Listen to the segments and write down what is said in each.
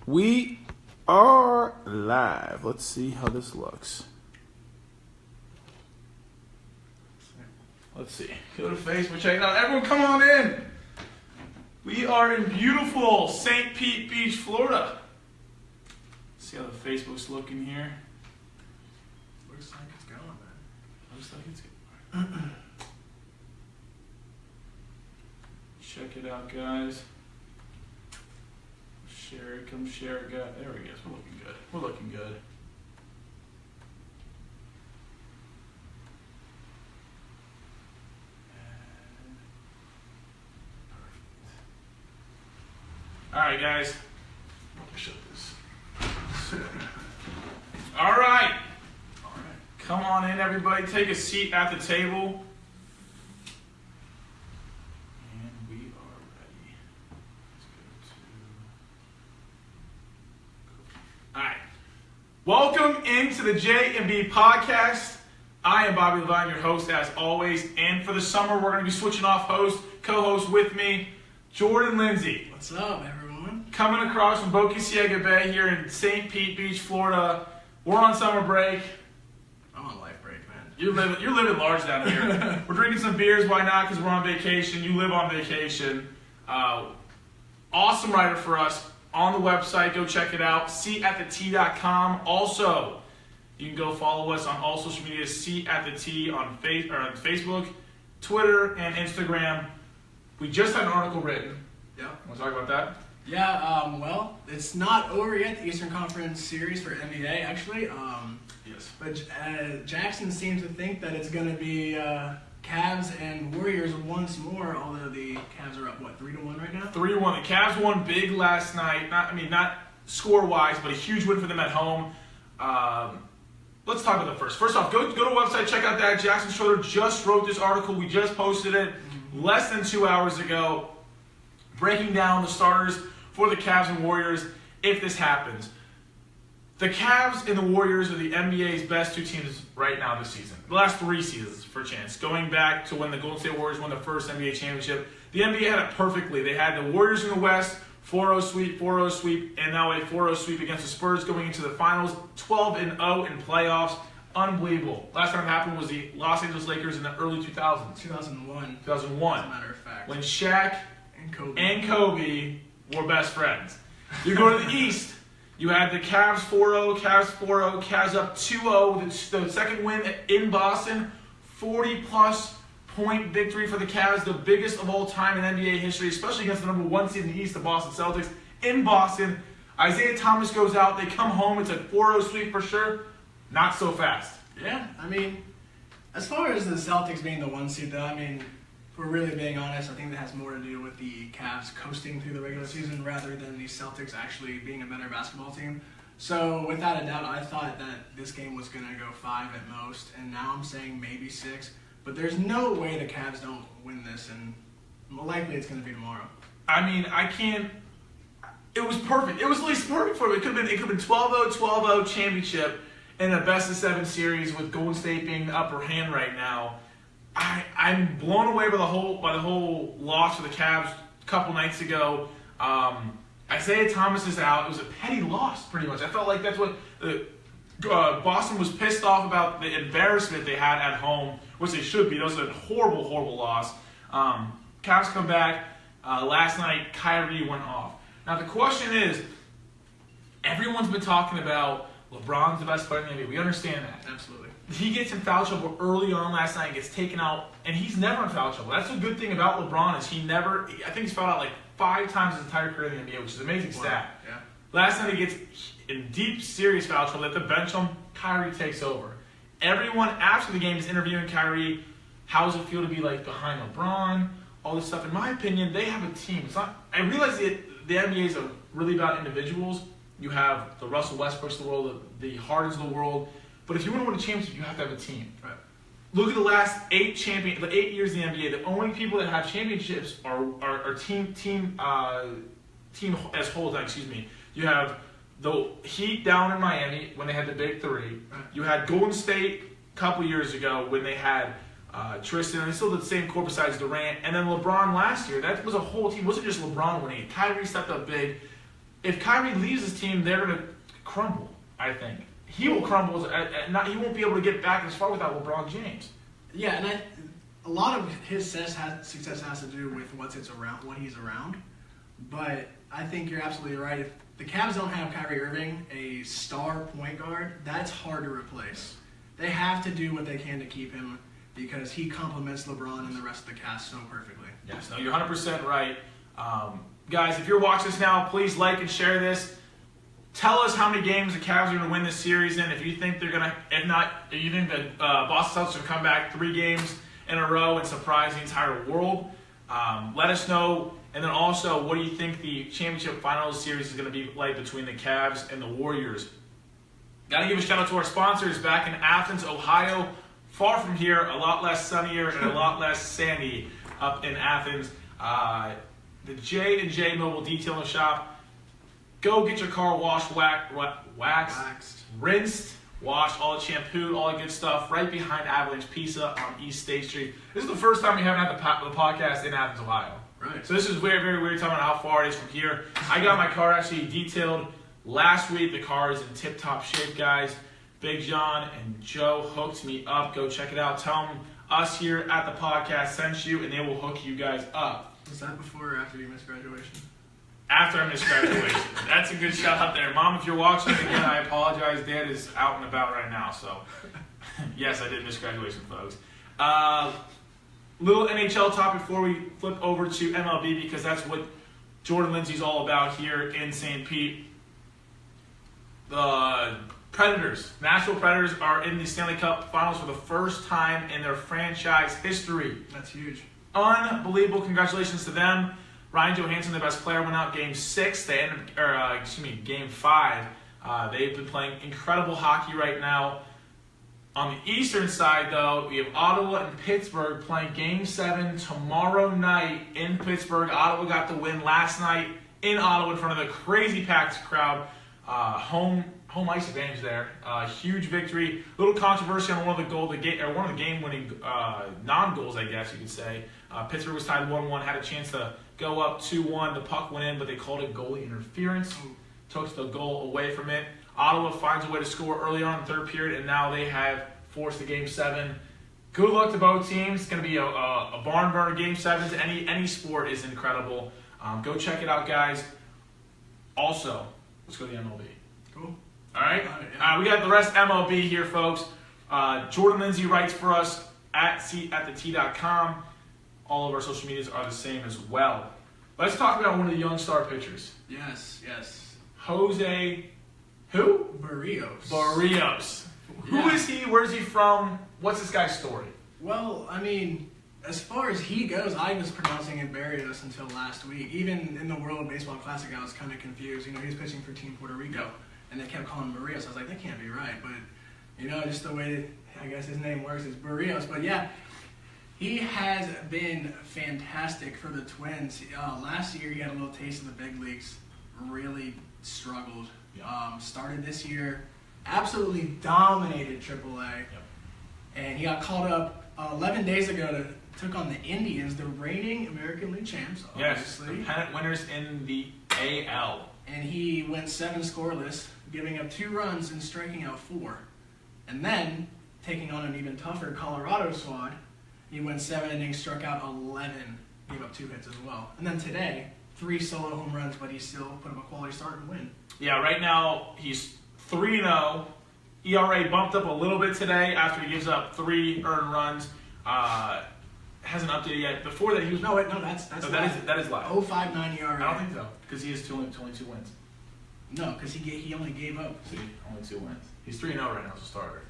We are live. Let's see how this looks. Let's see. Go to Facebook, check it out. Everyone come on in. We are in beautiful St. Pete Beach, Florida. See how the Facebook's looking here. Looks like it's going, man. Looks like it's going. Check it out, guys. Share it. Come share it, guys. There we go. We're looking good. We're looking good. All right, guys. Let me shut this. All right. Come on in, everybody. Take a seat at the table. And we are ready. Let's go to... All right. Welcome into the J&B podcast. I am Bobby Levine, your host, as always. And for the summer, we're going to be switching off co-host with me, Jordan Lindsay. What's up, everyone? Coming across from Boca Ciega Bay here in St. Pete Beach, Florida. We're on summer break. I'm on life break, man. You're living large down here. We're drinking some beers. Why not? Because we're on vacation. You live on vacation. Awesome writer for us on the website. Go check it out. seatattheT.com. Also, you can go follow us on all social media. Seat at the T on Facebook, Twitter, and Instagram. We just had an article written. Yeah. Want to talk about that? Yeah. Well, it's not over yet. The Eastern Conference Series for NBA, actually. Yes. But Jackson seems to think that it's going to be Cavs and Warriors once more. Although the Cavs are up 3-1 right now. 3-1. The Cavs won big last night. Not score-wise, but a huge win for them at home. Let's talk about that first. First off, go to the website, check out that. Jackson Schroeder just wrote this article. We just posted it less than 2 hours ago, breaking down the starters for the Cavs and Warriors if this happens. The Cavs and the Warriors are the NBA's best two teams right now this season. The last 3 seasons, for a chance. Going back to when the Golden State Warriors won the first NBA championship, the NBA had it perfectly. They had the Warriors in the West, 4-0 sweep, 4-0 sweep, and now a 4-0 sweep against the Spurs going into the finals, 12-0 in playoffs. Unbelievable. Last time it happened was the Los Angeles Lakers in the early 2000s. 2001. 2001. As a matter of fact. When Shaq and Kobe were best friends. You go to the East, you had the Cavs 4-0, Cavs up 2-0, the second win in Boston, 40-plus point victory for the Cavs, the biggest of all time in NBA history, especially against the number 1 seed in the East, the Boston Celtics, in Boston. Isaiah Thomas goes out, they come home, it's a 4-0 sweep for sure. Not so fast. Yeah, as far as the Celtics being the 1 seed, though, if we're really being honest, I think that has more to do with the Cavs coasting through the regular season rather than the Celtics actually being a better basketball team. So, without a doubt, I thought that this game was going to go 5 at most, and now I'm saying maybe 6. But there's no way the Cavs don't win this, and likely it's going to be tomorrow. I can't. It was perfect. It was at least perfect for them. It could have been 12-0, 12-0 championship in a best-of-7 series with Golden State being the upper hand right now. I'm blown away by the whole loss for the Cavs a couple nights ago. Isaiah Thomas is out. It was a petty loss, pretty much. I felt like that's what Boston was pissed off about, the embarrassment they had at home, which they should be. That was a horrible, horrible loss. Cavs come back. Last night, Kyrie went off. Now, the question is, everyone's been talking about LeBron's the best player in the NBA. We understand that. Absolutely. He gets in foul trouble early on last night and gets taken out, and he's never in foul trouble. That's the good thing about LeBron is I think he's fouled out 5 times his entire career in the NBA, which is an amazing stat. Yeah. Last night he gets in deep, serious foul trouble. At the bench him, Kyrie takes over. Everyone after the game is interviewing Kyrie. How does it feel to be behind LeBron? All this stuff. In my opinion, they have a team. It's not. I realize the NBA is really about individuals. You have the Russell Westbrooks of the world, the Hardens of the world. But if you want to win a championship, you have to have a team. Right. Look at the last 8 years in the NBA. The only people that have championships are team as whole. You have the Heat down in Miami when they had the big 3. Right. You had Golden State a couple years ago when they had Tristan, and they still did the same core besides Durant. And then LeBron last year, that was a whole team. It wasn't just LeBron winning it. Kyrie stepped up big. if Kyrie leaves his team, they're going to crumble, I think. He will crumble. He won't be able to get back as far without LeBron James. Yeah, and a lot of his success has to do with what he's around. But I think you're absolutely right. If the Cavs don't have Kyrie Irving, a star point guard, that's hard to replace. They have to do what they can to keep him because he complements LeBron and the rest of the cast so perfectly. Yes, no, you're 100% right. Guys, if you're watching this now, please like and share this. Tell us how many games the Cavs are going to win this series in. If you think they're going to, if you think that Boston Celtics will come back 3 games in a row and surprise the entire world, let us know. And then also, what do you think the championship finals series is going to be like between the Cavs and the Warriors? Got to give a shout out to our sponsors back in Athens, Ohio. Far from here, a lot less sunnier and a lot less sandy up in Athens. The J&J Mobile Detailing Shop. Go get your car washed, waxed, rinsed, washed, all the shampoo, all the good stuff, right behind Avalanche Pizza on East State Street. This is the first time we haven't had the podcast in Athens, Ohio. Right. So this is very, very weird talking about how far it is from here. I got my car actually detailed last week. The car is in tip-top shape, guys. Big John and Joe hooked me up. Go check it out. Tell them us here at the podcast sent you, and they will hook you guys up. Was that before or after you missed graduation? After I missed graduation. That's a good shout out there. Mom, if you're watching, again, I apologize. Dad is out and about right now, so yes, I did miss graduation, folks. Little NHL talk before we flip over to MLB because that's what Jordan Lindsay's all about here in St. Pete. The Predators, Nashville Predators, are in the Stanley Cup Finals for the first time in their franchise history. That's huge. Unbelievable. Congratulations to them. Ryan Johansson, the best player, went out Game 6. They ended, Game 5. They've been playing incredible hockey right now. On the eastern side, though, we have Ottawa and Pittsburgh playing Game 7 tomorrow night in Pittsburgh. Ottawa got the win last night in Ottawa in front of the crazy packed crowd. Home ice advantage there. Huge victory. Little controversy on one of the game-winning non-goals, I guess you could say. Pittsburgh was tied 1-1, had a chance to go up 2-1. The puck went in, but they called it goalie interference. Took the goal away from it. Ottawa finds a way to score early on in the third period, and now they have forced the Game 7. Good luck to both teams. It's going to be a barn burner. Game 7s, any sport is incredible. Go check it out, guys. Also, let's go to the MLB. Cool. All right? We got the rest MLB here, folks. Jordan Lindsay writes for us at the.com. All of our social medias are the same as well. Let's talk about one of the young star pitchers. Yes. Jose, who? Barrios. Who is he? Where's he from? What's this guy's story? Well, I mean, as far as he goes, I was pronouncing it Barrios until last week. Even in the World Baseball Classic, I was kind of confused. He was pitching for Team Puerto Rico, and they kept calling him Barrios. I was like, that can't be right. But, just the way, I guess his name works is Barrios. But, yeah, he has been fantastic for the Twins. Last year, he had a little taste of the big leagues. Really struggled. Started this year, absolutely dominated AAA. Yep. And he got called up 11 days ago took on the Indians, the reigning American League champs, obviously. Yes, the pennant winners in the AL. And he went 7 scoreless, giving up 2 runs and striking out 4. And then, taking on an even tougher Colorado squad, he went 7 innings, struck out 11, gave up 2 hits as well. And then today, 3 solo home runs, but he still put up a quality start and win. Yeah, right now he's 3-0. ERA bumped up a little bit today after he gives up 3 earned runs. Hasn't updated yet. Before that, he was that is live. 0.59 ERA. I don't think so because he has only 2 wins. No, because he only gave up. See, only 2 wins. He's 3-0 right now as a starter.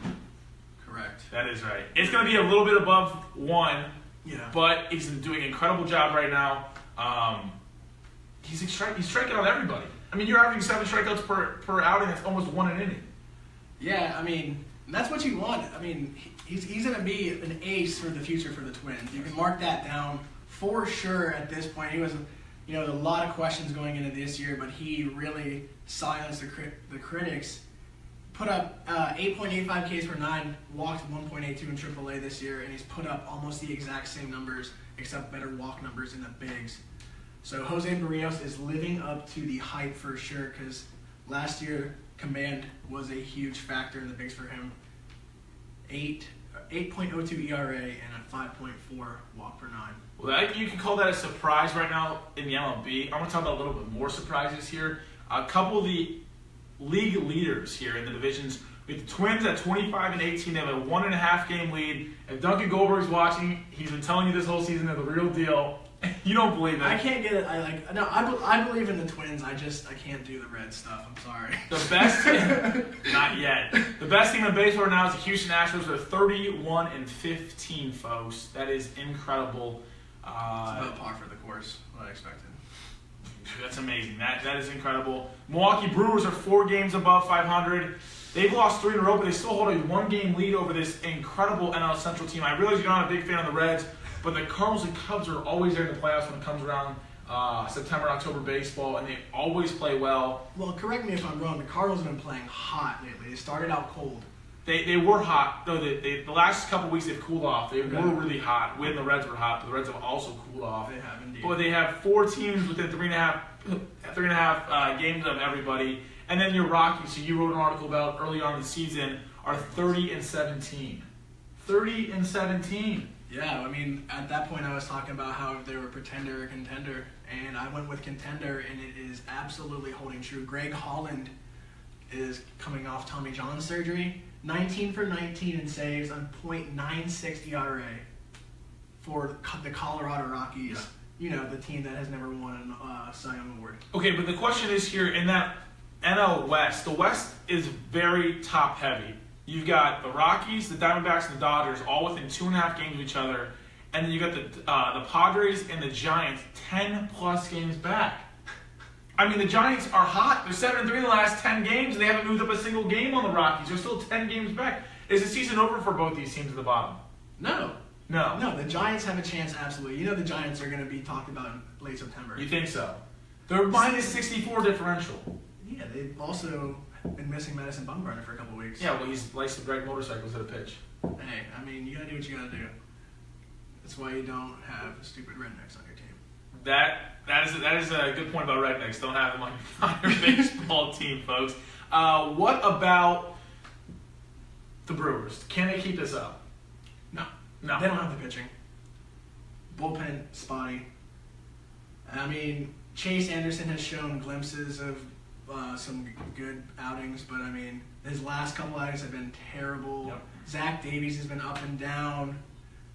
Correct. That is right. It's going to be a little bit above 1. Yeah. But he's doing an incredible job right now. He's striking out everybody. I mean, you're averaging 7 strikeouts per outing. That's almost 1 an inning. Yeah, I mean, that's what you want. I mean, he's going to be an ace for the future for the Twins. You can mark that down for sure at this point. He was, a lot of questions going into this year, but he really silenced the critics. Put up 8.85 Ks per 9, walked 1.82 in AAA this year, and he's put up almost the exact same numbers, except better walk numbers in the bigs. So Jose Barrios is living up to the hype for sure because last year command was a huge factor in the bigs for him. 8.02 ERA and a 5.4 walk per nine. Well, you can call that a surprise right now in the MLB. I'm going to talk about a little bit more surprises here. A couple of the league leaders here in the divisions. With the Twins at 25 and 18, they have a 1.5 game lead. If Duncan Goldberg's watching, he's been telling you this whole season they're the real deal. You don't believe it. I can't get it. I believe in the Twins. I can't do the red stuff. I'm sorry. The best team, not yet. The best team in baseball right now is the Houston Astros. They're 31 and 15, folks. That is incredible. It's about par for the course. What I expected. That's amazing. That is incredible. Milwaukee Brewers are 4 games above 500. They've lost 3 in a row, but they still hold a 1-game lead over this incredible NL Central team. I realize you're not a big fan of the Reds, but the Cardinals and Cubs are always there in the playoffs when it comes around September, October baseball, and they always play well. Well, correct me if I'm wrong. The Cardinals have been playing hot lately. They started out cold. They were hot. Though the last couple weeks they've cooled off. They were really hot. When the Reds were hot, but the Reds have also cooled off. They have indeed. But they have 4 teams within 3.5 games of everybody. And then your Rockies, who you wrote an article about early on in the season, are 30 and 17. 30 and 17. Yeah, I mean, at that point I was talking about how they were pretender or contender, and I went with contender, and it is absolutely holding true. Greg Holland is coming off Tommy John surgery, 19 for 19 in saves on .96 ERA for the Colorado Rockies. Yeah. You know, the team that has never won a Cy Young Award. Okay, but the question is here, in that NL West, the West is very top-heavy. You've got the Rockies, the Diamondbacks, and the Dodgers all within 2.5 games of each other. And then you got the Padres and the Giants 10-plus games back. I mean, the Giants are hot. They're 7-3 in the last 10 games, and they haven't moved up a single game on the Rockies. They're still 10 games back. Is the season over for both these teams at the bottom? No. No. No, the Giants have a chance, absolutely. You know the Giants are going to be talked about in late September. You think so? They're minus 64 differential. Yeah, they've also been missing Madison Bumgarner for a couple weeks. Yeah, well, he's likes to drag motorcycles at a pitch. Hey, I mean, you got to do what you got to do. That's why you don't have stupid rednecks on your team. That is a good point about rednecks. Don't have them on your baseball team, folks. What about the Brewers? Can they keep this up? No. They don't have the pitching. Bullpen, spotty. I mean, Chase Anderson has shown glimpses of some good outings, but I mean, his last couple outings have been terrible. Yep. Zach Davies has been up and down.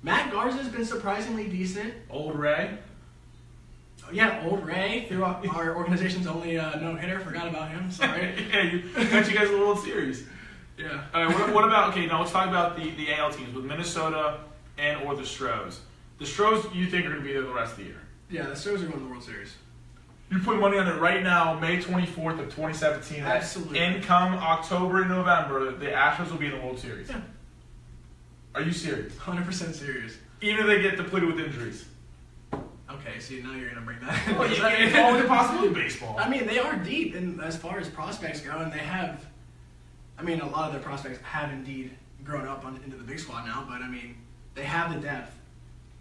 Matt Garza has been surprisingly decent. Old Ray? Yeah, Old Ray threw up our organization's only no-hitter. Forgot about him. Sorry. Yeah, got you guys a World Series. Yeah. All right, what about, okay, now let's talk about the AL teams with Minnesota or the Stros. The Stros, you think, are going to be there the rest of the year? Yeah, the Stros are going to the World Series. You're putting money on it right now, May 24th of 2017. Absolutely. In come October and November, the Astros will be in the World Series. Yeah. Are you serious? 100% serious. Even if they get depleted with injuries. Okay, see, now you're going to bring that. Well, it's always a possibility in baseball. I mean, they are deep in, as far as prospects go, and they have, I mean, a lot of their prospects have indeed grown up into the big squad now, but I mean, they have the depth.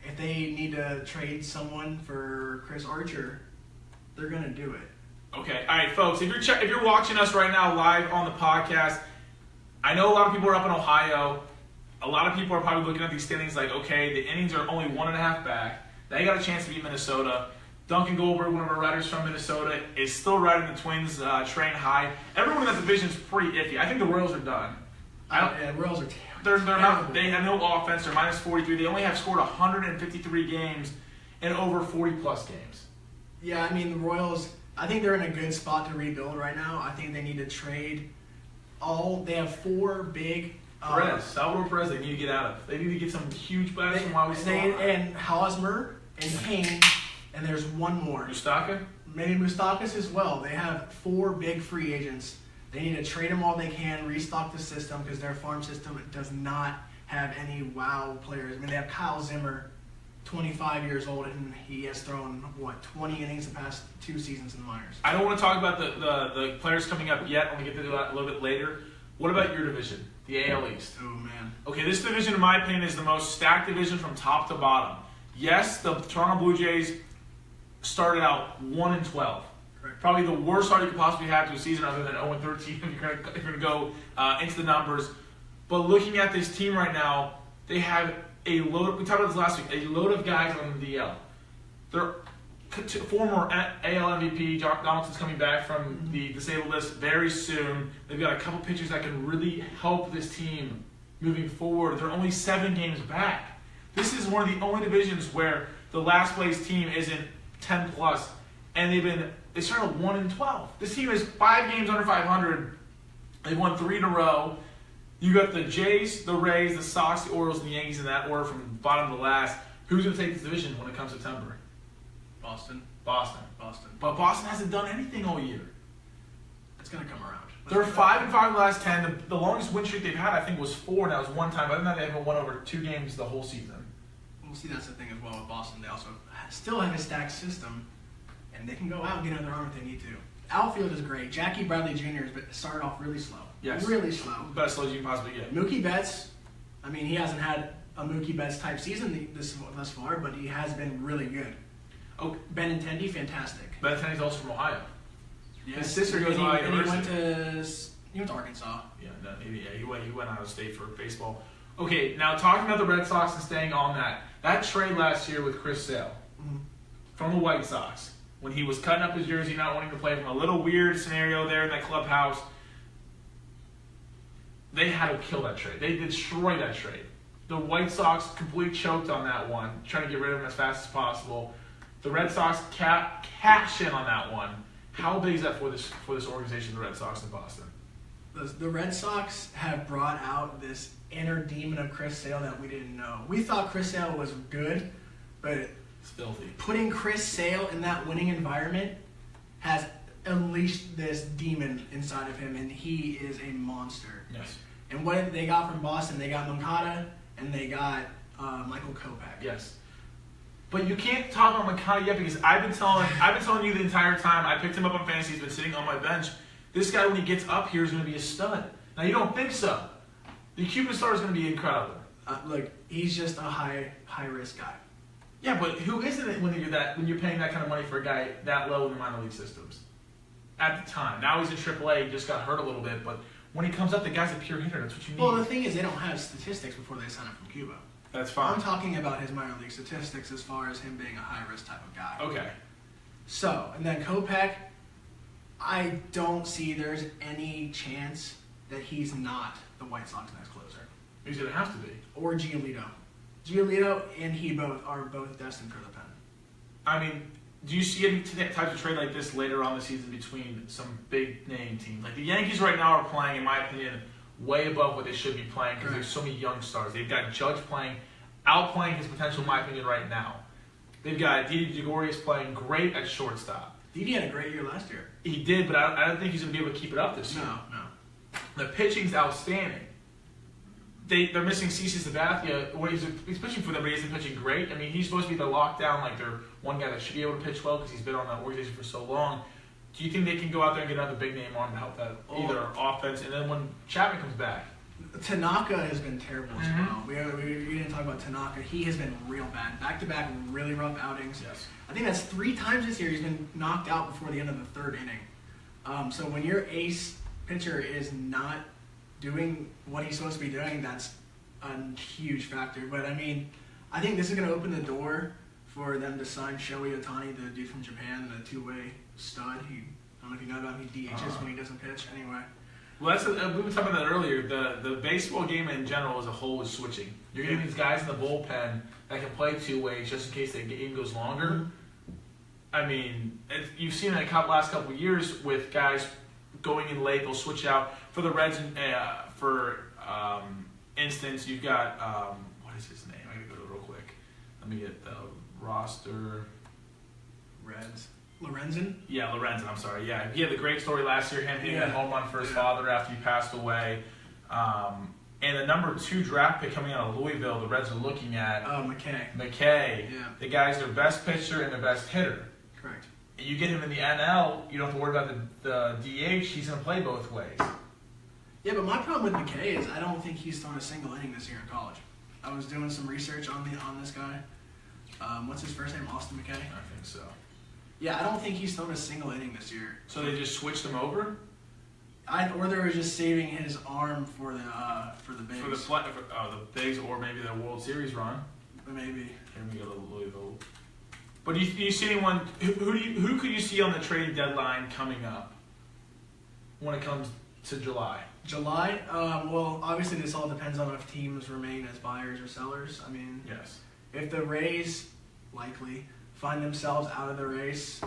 If they need to trade someone for Chris Archer, they're going to do it. Okay, all right, folks, if you're watching us right now live on the podcast, I know a lot of people are up in Ohio. A lot of people are probably looking at these standings like, okay, the innings are only 1.5 back. They got a chance to beat Minnesota. Duncan Goldberg, one of our writers from Minnesota, is still riding the Twins train high. Everyone in that division is pretty iffy. I think the Royals are done. The Royals are they're not. They have no offense. They're minus 43. They only have scored 153 games in over 40-plus games. Yeah, I mean, the Royals, I think they're in a good spot to rebuild right now. I think they need to trade they have 4 big... Salvador Perez, they need to get out of. They need to get some huge bats from while we still are. And Hosmer and Kane, and there's one more. Mustaka? Maybe Moustakas as well. They have 4 big free agents. They need to trade them all they can, restock the system, because their farm system does not have any wow players. I mean, they have Kyle Zimmer, 25 years old, and he has thrown, 20 innings the past 2 seasons in the minors. I don't want to talk about the players coming up yet. I'm going to get to that a little bit later. What about your division, the AL East? Oh, man. Okay, this division, in my opinion, is the most stacked division from top to bottom. Yes, the Toronto Blue Jays started out 1-12. Correct. Probably the worst start you could possibly have to a season, other than 0-13 if you're going to go into the numbers. But looking at this team right now, they have a load. We talked about this last week. A load of guys on the DL. Their former AL MVP Jock Donaldson's coming back from the disabled list very soon. They've got a couple pitchers that can really help this team moving forward. They're only 7 games back. This is one of the only divisions where the last place team isn't 10 plus, and they started 1-12. This team is 5 games under 500. They've won 3 in a row. You got the Jays, the Rays, the Sox, the Orioles, and the Yankees in that order from bottom to last. Who's going to take this division when it comes September? Boston. Boston. But Boston hasn't done anything all year. It's going to come around. They're 5-5 in the last 10. The longest win streak they've had, I think, was 4, and that was one time. Other than that, they haven't won over 2 games the whole season. We'll see, that's the thing as well with Boston. They also still have a stacked system, and they can go out and get another arm if they need to. Outfield is great. Jackie Bradley Jr. has started off really slow. Yes. Really slow. Best slow you can possibly get. Mookie Betts, I mean, he hasn't had a Mookie Betts type season thus far, but he has been really good. Oh, Benintendi, fantastic. Benintendi's also from Ohio. Yes. His sister goes to Ohio University. He went to Arkansas. He went out of state for baseball. Okay, now talking about the Red Sox and staying on that trade last year with Chris Sale from the White Sox, when he was cutting up his jersey, not wanting to play, from a little weird scenario there in that clubhouse, they had to kill that trade. They destroyed that trade. The White Sox completely choked on that one, trying to get rid of him as fast as possible. The Red Sox cashed in on that one. How big is that for this organization, the Red Sox in Boston? The Red Sox have brought out this inner demon of Chris Sale that we didn't know. We thought Chris Sale was good, but it's filthy. Putting Chris Sale in that winning environment has unleashed this demon inside of him, and he is a monster. Yes. And what they got from Boston, they got Moncada and they got Michael Kopech. Yes. But you can't talk about Moncada yet, because I've been telling you the entire time. I picked him up on fantasy. He's been sitting on my bench. This guy, when he gets up here, is going to be a stud. Now, you don't think so. The Cuban star is going to be incredible. Look, he's just a high risk guy. Yeah, but who isn't it when you're paying that kind of money for a guy that low in the minor league systems? At the time. Now he's in AAA. He just got hurt a little bit, but when he comes up, the guy's a pure hitter. That's what you need. Well, the thing is, they don't have statistics before they sign him from Cuba. That's fine. I'm talking about his minor league statistics as far as him being a high-risk type of guy. Okay. So, and then Kopech, I don't see there's any chance that he's not the White Sox next closer. He's going to have to be. Or Giolito. Giolito and he are both destined for the pen. I mean, do you see any types of trade like this later on the season between some big-name teams? Like the Yankees right now are playing, in my opinion, way above what they should be playing, because there's so many young stars. They've got Judge outplaying his potential, in my opinion, right now. They've got Didi Gregorius playing great at shortstop. Didi had a great year last year. He did, but I don't think he's going to be able to keep it up this year. No. The pitching's outstanding. They're missing CC Sabathia. He's pitching for them, but he isn't pitching great. I mean, he's supposed to be the lockdown, like they're one guy that should be able to pitch well because he's been on that organization for so long. Do you think they can go out there and get another big name arm to help that either offense, and then when Chapman comes back? Tanaka has been terrible as well. We didn't talk about Tanaka. He has been real bad. Back-to-back really rough outings. Yes. I think that's 3 times this year he's been knocked out before the end of the 3rd inning. So when your ace pitcher is not doing what he's supposed to be doing, that's a huge factor. But, I mean, I think this is going to open the door for them to sign Shohei Ohtani, the dude from Japan, the 2-way stud. I don't know if you know about him. He DHs when he doesn't pitch. Anyway. Well, we were talking about that earlier. The baseball game in general as a whole is switching. You're getting these guys in the bullpen that can play 2 ways just in case the game goes longer. I mean, you've seen it the last couple of years with guys going in late. They'll switch out. For the Reds, for instance, you've got, what is his name? I got to go to it real quick. Let me get the roster. Reds. Lorenzen? Yeah, Lorenzen, I'm sorry. Yeah, he had the great story last year, him hitting that home run for his father after he passed away. And the number 2 draft pick coming out of Louisville, the Reds are looking at. McKay. Yeah. The guy's their best pitcher and their best hitter. Correct. And you get him in the NL, you don't have to worry about the DH. He's going to play both ways. Yeah, but my problem with McKay is I don't think he's thrown a single inning this year in college. I was doing some research on this guy. What's his first name? Austin McKay? I think so. Yeah, I don't think he's thrown a single inning this year. So they just switched him over? Or they were just saving his arm for the bigs. The bigs, or maybe the World Series run. Maybe. Here we go to Louisville. But do you see anyone? Who could you see on the trade deadline coming up when it comes to July? July? Well, obviously this all depends on if teams remain as buyers or sellers. I mean, Yes. if the Rays likely find themselves out of the race,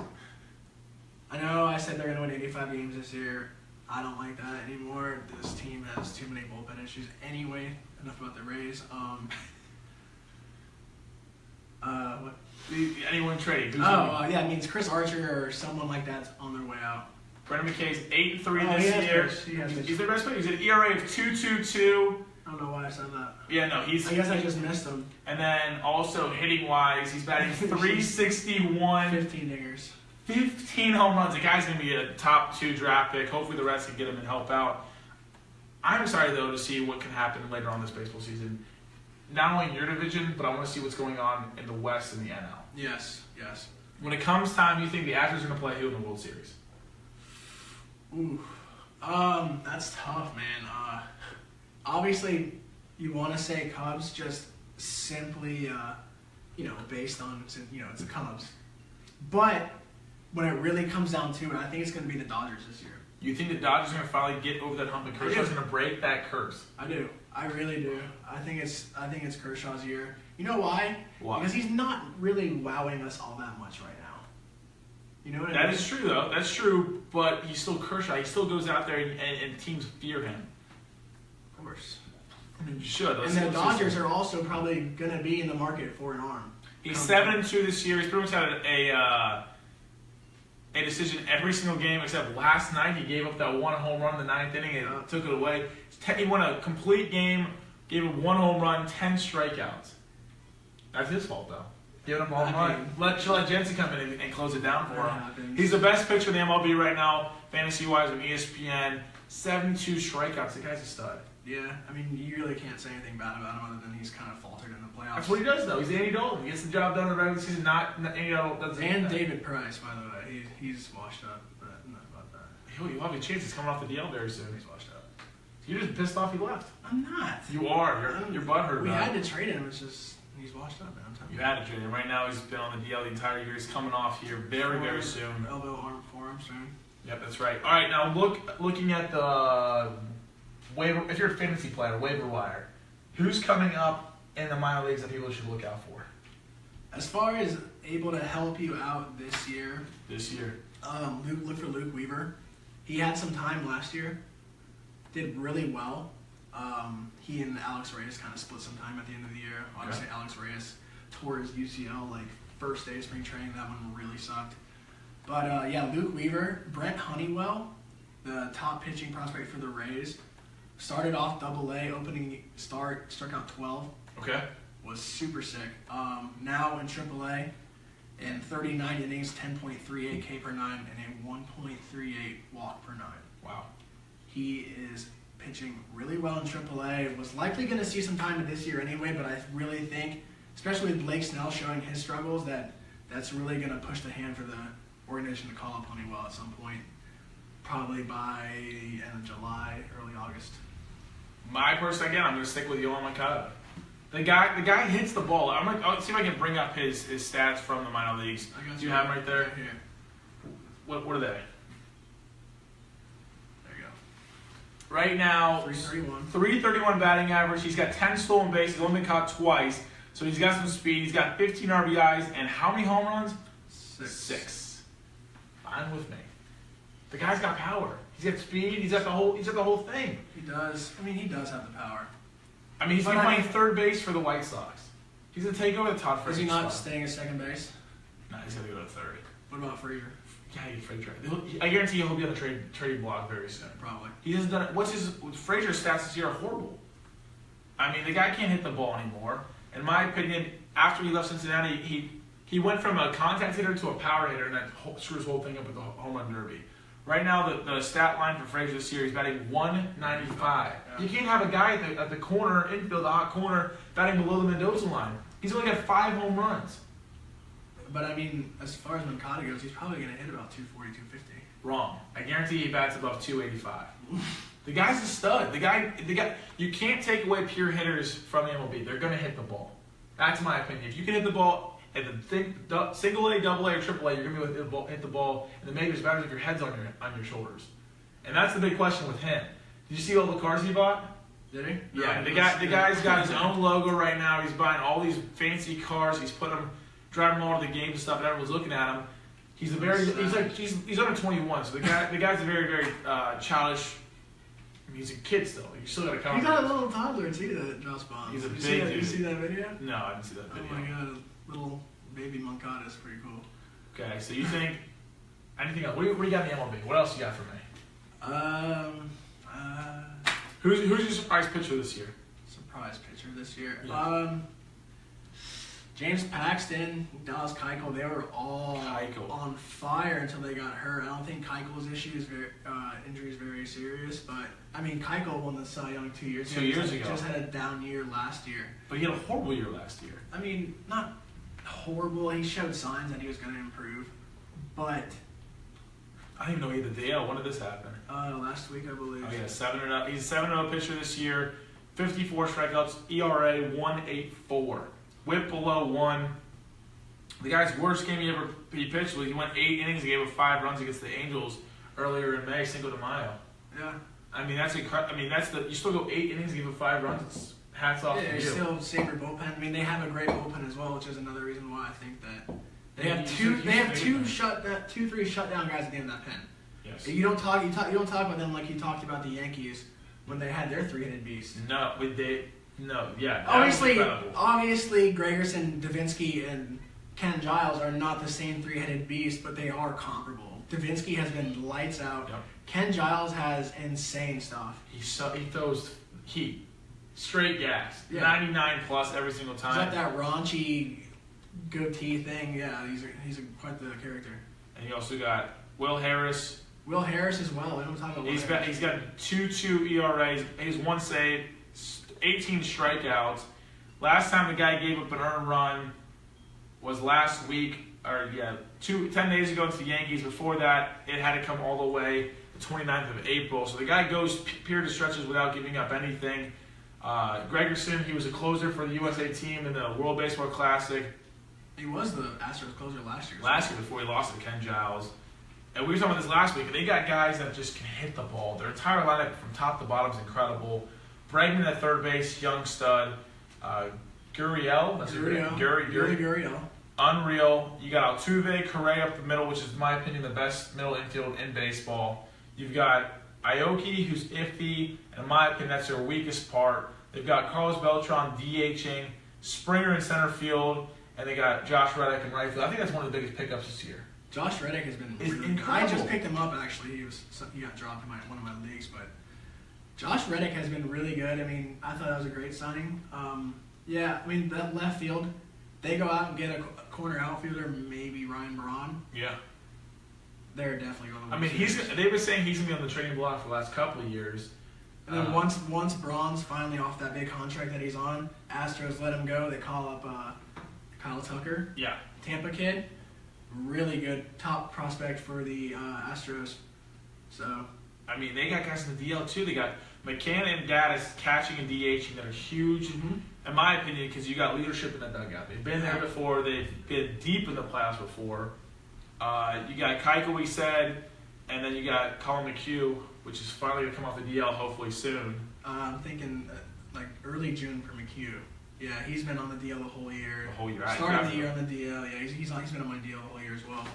I know I said they're going to win 85 games this year. I don't like that anymore. This team has too many bullpen issues anyway. Enough about the Rays. What? Anyone trade? Yeah, it means Chris Archer or someone like that's on their way out. Brendan McKay's 8-3 this year. He's their best player. He's an ERA of 2.22. I don't know why I said that. Yeah, no, he's. I guess I just missed him. And then also hitting wise, he's batting 361. 15 dingers. 15 home runs. The guy's going to be a top 2 draft pick. Hopefully the rest can get him and help out. I'm excited, though, to see what can happen later on this baseball season. Not only in your division, but I want to see what's going on in the West and the NL. Yes. When it comes time, you think the Astros are going to play who in the World Series? Ooh. That's tough, man. Obviously, you want to say Cubs just simply, based on, it's the Cubs. But when it really comes down to it, I think it's going to be the Dodgers this year. You think the Dodgers are going to finally get over that hump and Kershaw's going to break that curse? I do. I really do. I think it's Kershaw's year. You know why? Why? Because he's not really wowing us all that much right now. You know what I mean? That is true, though. That's true, but he's still Kershaw. He still goes out there and teams fear him. Of course. I mean, you should. And the Dodgers are also probably going to be in the market for an arm. He's 7-2 this year. He's pretty much had a decision every single game except last night. He gave up that 1 home run in the 9th inning and took it away. He won a complete game, gave up 1 home run, 10 strikeouts. That's his fault, though. Giving up a home run. Let Jensen come in and close it down for him. Happens. He's the best pitcher in the MLB right now, fantasy-wise, on ESPN. 72 strikeouts. The guy's a stud. Yeah, I mean, you really can't say anything bad about him other than he's kind of faltered in the playoffs. That's what he does, though. He's Andy Dalton. He gets the job done in the regular season. Not Andy Dalton doesn't. And David Price, by the way, he's washed up. But not about that. You'll have a chance. He's coming off the DL very soon. He's washed up. You're just pissed off he left. I'm not. You are. You're butthurt. We had to trade him. It's just he's washed up, man. I'm telling you had to trade him. Right now, he's been on the DL the entire year. He's coming off here very soon. Elbow, arm, forearm soon. Yep, that's right. All right, now looking at the waiver. If you're a fantasy player, waiver wire, who's coming up in the minor leagues that people should look out for? As far as able to help you out this year, look for Luke Weaver. He had some time last year. Did really well. He and Alex Reyes kind of split some time at the end of the year. Obviously, Alex Reyes tore his UCL first day of spring training. That one really sucked. But Luke Weaver, Brent Honeywell, the top pitching prospect for the Rays, started off Double-A, opening start, struck out 12. Okay. Was super sick. Now in Triple-A, in 39 innings, 10.38 K per 9, and a 1.38 walk per 9. Wow. He is pitching really well in AAA. Was likely going to see some time this year anyway, but I really think, especially with Blake Snell showing his struggles, that's really going to push the hand for the organization to call up Honeywell at some point, probably by end of July, early August. My person again, I'm going to stick with Yohan Moncada. The guy hits the ball. I'll see if I can bring up his stats from the minor leagues. Do you have them right there? Right here. What are they? There you go. Right now, 331 batting average. He's got 10 stolen bases. He's only been caught twice. So he's got some speed. He's got 15 RBIs. And how many home runs? 6. Fine with me. The guy's got power. He's got speed. He's got the whole thing. He does. I mean, he does have the power. I mean, he's been playing third base for the White Sox. He's going to take over the Todd Frazier. Is he not staying at second base? No, he's going to go to third. What about Frazier? Yeah, Frazier. I guarantee he'll be on the trade block very soon. Probably. He hasn't done it. Frazier's stats this year are horrible. I mean, the guy can't hit the ball anymore. In my opinion, after he left Cincinnati, he went from a contact hitter to a power hitter, and that screws the whole thing up with the home run derby. Right now, the stat line for Frazier this year, he's batting 195. Yeah. You can't have a guy at the corner, infield, the hot corner, batting below the Mendoza line. He's only got 5 home runs. But I mean, as far as Moncada goes, he's probably going to hit about 240, 250. Wrong. I guarantee he bats above 285. The guy's a stud. The guy. You can't take away pure hitters from the MLB. They're going to hit the ball. That's my opinion. If you can hit the ball at the single A, double A, or triple A, you're going to be able to hit the ball. And the majors matters if your head's on your shoulders. And that's the big question with him. Did you see all the cars he bought? Did he? Yeah. The guy's got his own logo right now. He's buying all these fancy cars. He's putting them, driving them all to the games and stuff. And everyone's looking at him. He's under 21, so the guy's a very, very childish. I mean, he's a kid still. You still got to count. He got a little toddler too that Josh Bonds. He's a big dude. dude. You see that video? No, I didn't see that video. Oh my god, little baby Moncada is pretty cool. Okay, so you think anything else? What do you got in the MLB? What else you got for me? Who's your surprise pitcher this year? Surprise pitcher this year. Yeah. James Paxton, Dallas Keuchel, they were all on fire until they got hurt. I don't think Keuchel's injury is very serious, but I mean Keuchel won the Cy Young 2 years ago. 2 years ago. Just had a down year last year. But he had a horrible year last year. I mean, not horrible. He showed signs that he was going to improve, but I don't even know he had the DL. When did this happen? last week I believe. Oh yeah, 7-0. He's a 7-0 pitcher this year. 54 strikeouts, ERA 1.84. Whip below 1. The guy's worst game he pitched was he went 8 innings and gave up 5 runs against the Angels earlier in May, Cinco de Mayo. Yeah. I mean that's incredible. I mean you still go 8 innings and give up 5 runs. It's hats off to you. Still save your bullpen. I mean they have a great bullpen as well, which is another reason why I think that they have two, 3 shutdown guys at the end of that pen. Yes. You don't talk about them like you talked about the Yankees when they had their 3-headed beast. Obviously, Gregerson, Davinsky, and Ken Giles are not the same 3-headed beast, but they are comparable. Davinsky has been lights out. Yep. Ken Giles has insane stuff. He throws heat, straight gas, Yeah. 99 plus every single He's time. got that raunchy goatee thing. Yeah, he's quite the character. And you also got Will Harris. Will Harris as well. I don't talk about. He's got 2.2 ERAs. He's 1 save, 18 strikeouts. Last time the guy gave up an earned run was last week, 10 days ago to the Yankees. Before that, it had to come all the way the 29th of April. So the guy goes period of stretches without giving up anything. Gregerson, he was a closer for the USA team in the World Baseball Classic. He was the Astros closer last year. Before he lost to Ken Giles. And we were talking about this last week. They got guys that just can hit the ball. Their entire lineup from top to bottom is incredible. Bregman at third base, young stud. Gurriel. Gurriel. Unreal. You got Altuve, Correa up the middle, which is, in my opinion, the best middle infield in baseball. You've got Aoki, who's iffy, and in my opinion, that's their weakest part. They've got Carlos Beltran DHing, Springer in center field, and they got Josh Reddick in right field. I think that's one of the biggest pickups this year. Josh Reddick has been incredible. I just picked him up actually. He got dropped in one of my leagues, but Josh Reddick has been really good. I mean, I thought that was a great signing. That left field, they go out and get a corner outfielder, maybe Ryan Braun. Yeah. They're definitely going to. I mean, they've been saying he's gonna be on the trading block for the last couple of years. And then once Braun's finally off that big contract that he's on, Astros let him go. They call up Kyle Tucker. Yeah. Tampa kid. Really good top prospect for the Astros. So. I mean, they got guys in the DL too. They got McCann and Gaddis catching and DHing that are huge, in my opinion, because you got leadership in that dugout. They've been there before. They've been deep in the playoffs before. You got Keuchel, we said, and then you got Colin McHugh, which is finally going to come off the DL hopefully soon. I'm thinking like early June for McHugh. Yeah, he's been on the DL the whole year. The whole year. Started the year on the DL. Yeah, he's been on my DL the whole year as well.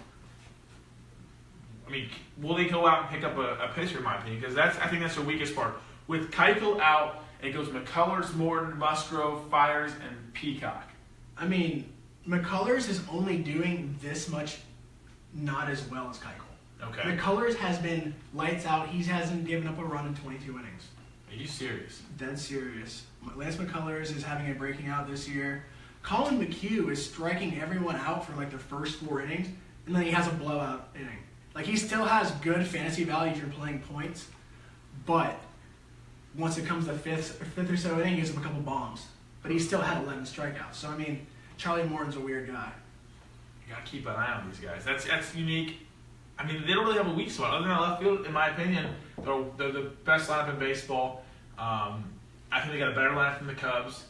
I mean, will they go out and pick up a pitcher, in my opinion? Because I think that's their weakest part. With Keuchel out, it goes McCullers, Morton, Musgrove, Fires, and Peacock. I mean, McCullers is only doing this much not as well as Keuchel. Okay. McCullers has been lights out. He hasn't given up a run in 22 innings. Are you serious? Dead serious. Lance McCullers is having a breaking out this year. Colin McHugh is striking everyone out for like the first 4 innings, and then he has a blowout inning. Like, he still has good fantasy value if you're playing points, but once it comes to fifth or so inning, he gives up a couple bombs. But he still had 11 strikeouts. So, I mean, Charlie Morton's a weird guy. you got to keep an eye on these guys. That's unique. I mean, they don't really have a weak spot. Other than left field, in my opinion, they're the best lineup in baseball. I think they got a better lineup than the Cubs.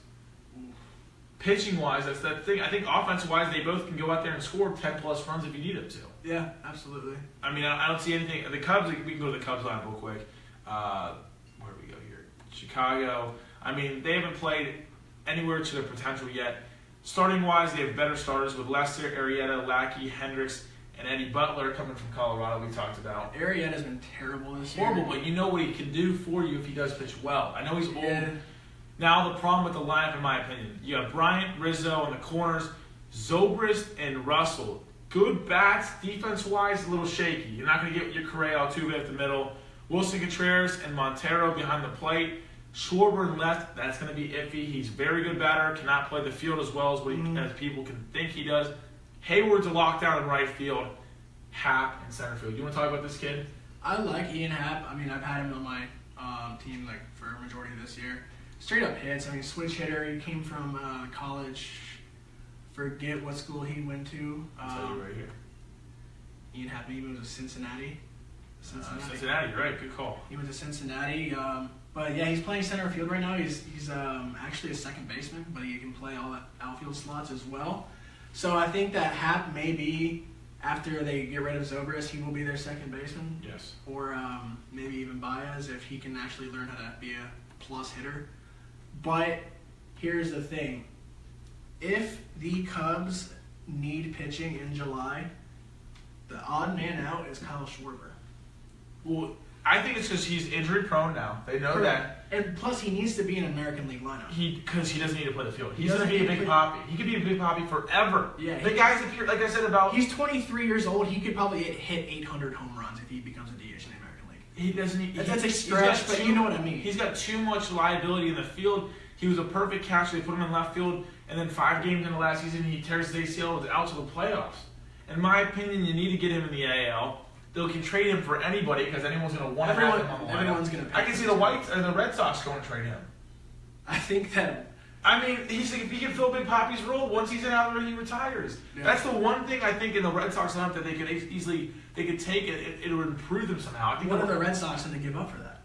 Pitching-wise, that's that thing. I think offensive-wise, they both can go out there and score 10-plus runs if you need them to. Yeah, absolutely. I mean, I don't see anything. The Cubs, we can go to the Cubs lineup real quick. Where do we go here? Chicago. I mean, they haven't played anywhere to their potential yet. Starting-wise, they have better starters with Lester, Arrieta, Lackey, Hendricks, and Eddie Butler coming from Colorado we talked about. Arrieta's been terrible this year. Horrible, but you know what he can do for you if he does pitch well. I know he's old. Yeah. Now the problem with the lineup, in my opinion, you have Bryant, Rizzo in the corners, Zobrist and Russell. Good bats, defense-wise, a little shaky. You're not going to get your Correa, Altuve at the middle. Wilson Contreras and Montero behind the plate. Schwarber left, that's going to be iffy. He's a very good batter, cannot play the field as well as as people can think he does. Hayward's a lockdown in right field. Happ in center field. You want to talk about this kid? I like Ian Happ. I mean, I've had him on my team for a majority of this year. Straight up hits. I mean, switch hitter. He came from college. Forget what school he went to. I'll tell you right here. Ian Happ, he went to Cincinnati. Cincinnati, right? Good call. He went to Cincinnati. But yeah, he's playing center field right now. He's actually a second baseman, but he can play all the outfield slots as well. So I think that Happ may be, after they get rid of Zobrist, he will be their second baseman. Yes. Or maybe even Baez if he can actually learn how to be a plus hitter. But here's the thing. If the Cubs need pitching in July, the odd man out is Kyle Schwarber. Well, I think it's because he's injury prone now. They know that. And plus, he needs to be in an American League lineup. Because he doesn't need to play the field. He's going to be a big poppy. He could be a big poppy forever. Yeah. The guys appear, like I said about... He's 23 years old. He could probably hit 800 home runs if he becomes a DH in the American League. He doesn't need... That's a stretch, but you know what I mean. He's got too much liability in the field. He was a perfect catcher. They put him in left field, and then 5 games in the last season, he tears his ACL out to the playoffs. In my opinion, you need to get him in the AL. They can trade him for anybody because anyone's going to want to have him on the lineup. Everyone's going to. I can see the Whites or the Red Sox going to trade him. I think that. I mean, if he can fill Big Poppy's role, once he's out there, he retires. Yeah. That's the one thing I think in the Red Sox lineup that they could easily take it. It would improve them somehow. I think what are the Red Sox going to give up for that?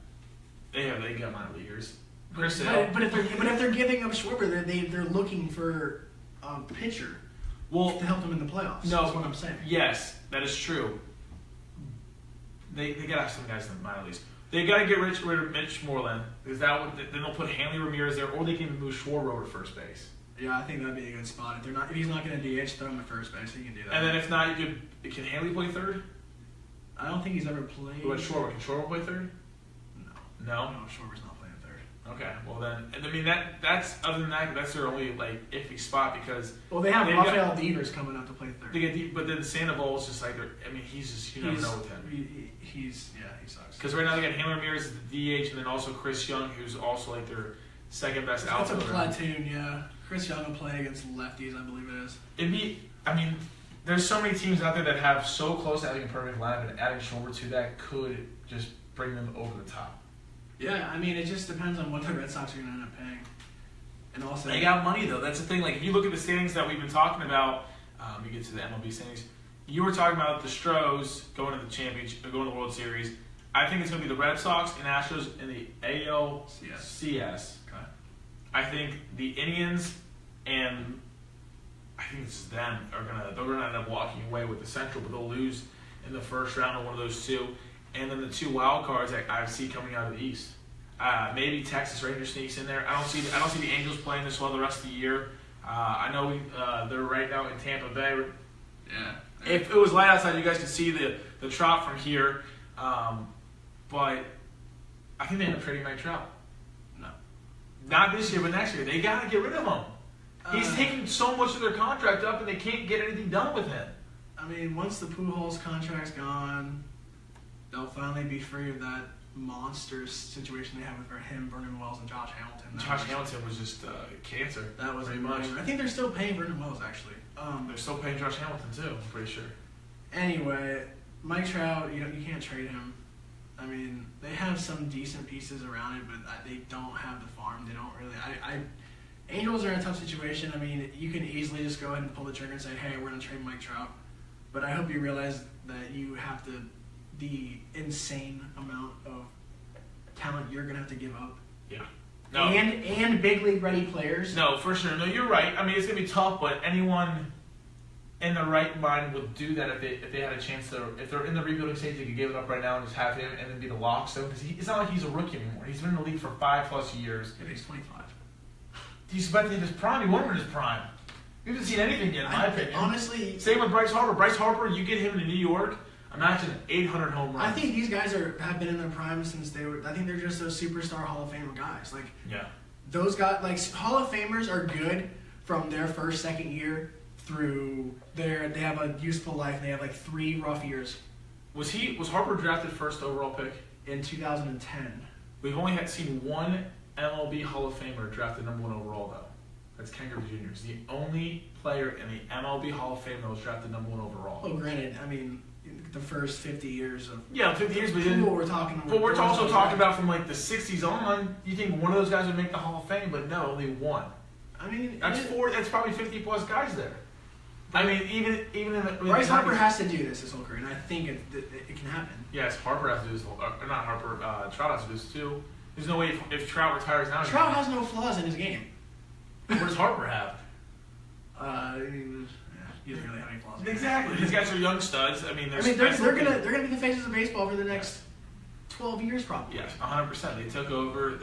They got minor leaguers. But if they're giving up Schwarber, they're looking for a pitcher. To help them in the playoffs. No, that's what I'm saying. Yes, that is true. They gotta have some guys in the minor leagues. They gotta get rid of Mitch Moreland. Is that what? Then they'll put Hanley Ramirez there, or they can move Schwarber over to first base. Yeah, I think that'd be a good spot. If he's not gonna DH, throw him at first base. He can do that. And then if not, can Hanley play third? I don't think he's ever played. What about Schwarber? Can Schwarber play third? No. No, Schwarber's not playing third. Okay, well then, and I mean that's other than that, that's their only iffy spot because. Well, they have Rafael Devers coming up to play third. They get but then Sandoval is just I mean, he's just you never know with him. He sucks. Because right now they got Hanley Ramirez as the DH, and then also Chris Young, who's also their second best outfielder. That's a platoon, yeah. Chris Young will play against lefties, I believe it is. I mean, there's so many teams out there that have so close to having a perfect lineup, and adding Schwarber to that could just bring them over the top. Yeah, I mean, it just depends on what the Red Sox are going to end up paying. And also, they got money though. That's the thing. If you look at the standings that we've been talking about, we get to the MLB standings. You were talking about the Stros going to the championship, going to the World Series. I think it's going to be the Red Sox and Astros in the ALCS. Okay. I think the Indians and I think it's them they're gonna end up walking away with the Central, but they'll lose in the first round of one of those two. And then the 2 wild cards that I see coming out of the East. Maybe Texas Rangers sneaks in there. I don't see the Angels playing this well the rest of the year. I know they're right now in Tampa Bay. Yeah. If it was light outside, you guys could see the Trout from here. But I think they end up trading Mike Trout. No. Not this year, but next year. They got to get rid of him. He's taking so much of their contract up, and they can't get anything done with him. I mean, once the Pujols contract's gone, they'll finally be free of that monster situation they have with him, Vernon Wells, and Josh Hamilton. Hamilton was just cancer. That was pretty much. I think they're still paying Vernon Wells, actually. They're still paying Josh Hamilton, too, I'm pretty sure. Anyway, Mike Trout, you can't trade him. I mean, they have some decent pieces around it, but they don't have the farm. They don't really. Angels are in a tough situation. I mean, you can easily just go ahead and pull the trigger and say, hey, we're going to trade Mike Trout. But I hope you realize that you have to, the insane amount of talent you're going to have to give up. Yeah. No. And big league ready players. No, for sure. No, you're right. I mean, it's going to be tough, but anyone in the right mind would do that if they had a chance to. If they're in the rebuilding stage, they could give it up right now and just have him and then be the lock. So because it's not like he's a rookie anymore. He's been in the league for 5+ years. Yeah, he's 25. He's about to hit his prime. He won't hit his prime. You haven't seen anything yet, in my opinion. Honestly, same with Bryce Harper. Bryce Harper, you get him to New York. Imagine 800 home runs. I think these guys have been in their prime since they were. I think they're just those superstar Hall of Fame guys. Like yeah, those guys, like Hall of Famers, are good from their first, second year through their. They have a useful life. They have like 3 rough years. Was Harper drafted first overall pick in 2010? We've only seen one MLB Hall of Famer drafted number 1 overall though. That's Ken Griffey Jr. He's the only player in the MLB Hall of Fame that was drafted number 1 overall. Oh, granted, I mean. The first 50 years of 50 years, but we're talking. But we're also talking about from like the 60s on. You think one of those guys would make the Hall of Fame, but no, only one. I mean, that's 4. That's probably 50+ guys there. I mean, even in the Bryce Harper has to do this whole career, and I think it can happen. Yes, Harper has to do this. Or not Harper. Trout has to do this too. There's no way if Trout retires now. Trout has no flaws in his game. What does Harper have? He doesn't really have any flaws. Exactly. These guys are young studs. I mean, they're gonna be the faces of baseball for the next 12 years probably. Yes, 100%. They took over.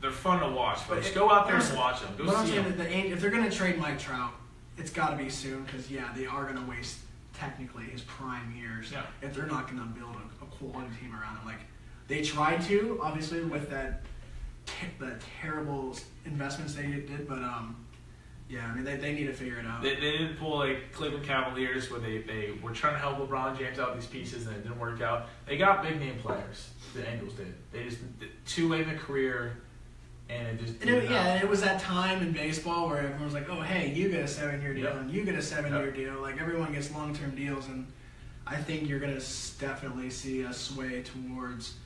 They're fun to watch. But just go out there and watch them. Go see them. If they're gonna trade Mike Trout, it's got to be soon because they are gonna waste technically his prime years. Yeah. If they're not gonna build a quality team around him, like they tried to, obviously with the terrible investments they did, but yeah, I mean, they need to figure it out. They didn't pull like Cleveland Cavaliers where they were trying to help LeBron James out with these pieces and it didn't work out. They got big name players. The Angels did. They just too late in the career, and it just and it was that time in baseball where everyone was like, "Oh, hey, you get a 7-year deal, Yep. and you get a 7-year deal." Like everyone gets long-term deals, and I think you're gonna definitely see a sway towards.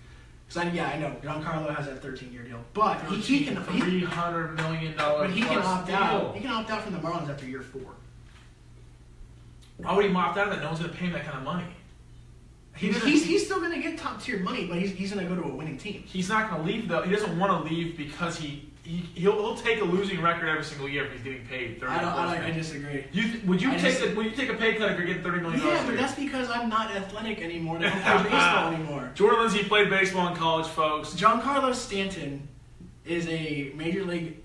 Because I know Giancarlo has that 13-year deal, but he can $300 million. But he can opt out. He can opt out from the Marlins after year 4. Why would he opt out of that? No one's going to pay him that kind of money. He's still going to get top tier money, but he's going to go to a winning team. He's not going to leave though. He doesn't want to leave because he'll take a losing record every single year if he's getting paid $30 million. I disagree. Would you take a pay cut if you're getting $30 million? Yeah, but that's because I'm not athletic anymore. I don't play baseball anymore. Jordan Lindsay played baseball in college, folks. Giancarlo Stanton is a major league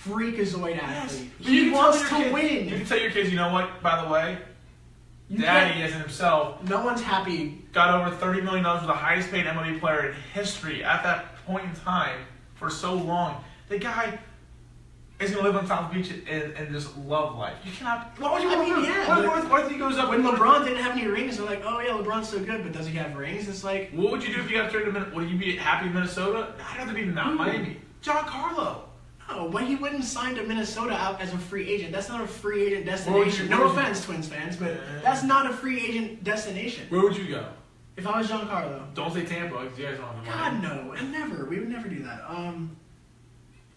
freakazoid athlete. Yes. He wants to win. You can tell your kids, you know what? By the way, Daddy, as in himself, no one's happy. Got over $30 million for the highest paid MLB player in history at that point in time for so long. The guy is going to live on South Beach and just love life. You cannot. What would you want to do? What if he goes up? When LeBron didn't have any rings, they're like, oh yeah, LeBron's so good, but does he have rings? It's like. What would you do if you got traded to Minnesota? Would you be happy in Minnesota? I'd rather be in Miami. Giancarlo. No, but he wouldn't sign to Minnesota out as a free agent. That's not a free agent destination. No offense, Twins fans, but that's not a free agent destination. Where would you go? If I was Giancarlo. Don't say Tampa, because you guys don't have the God, money. no. And never. We would never do that.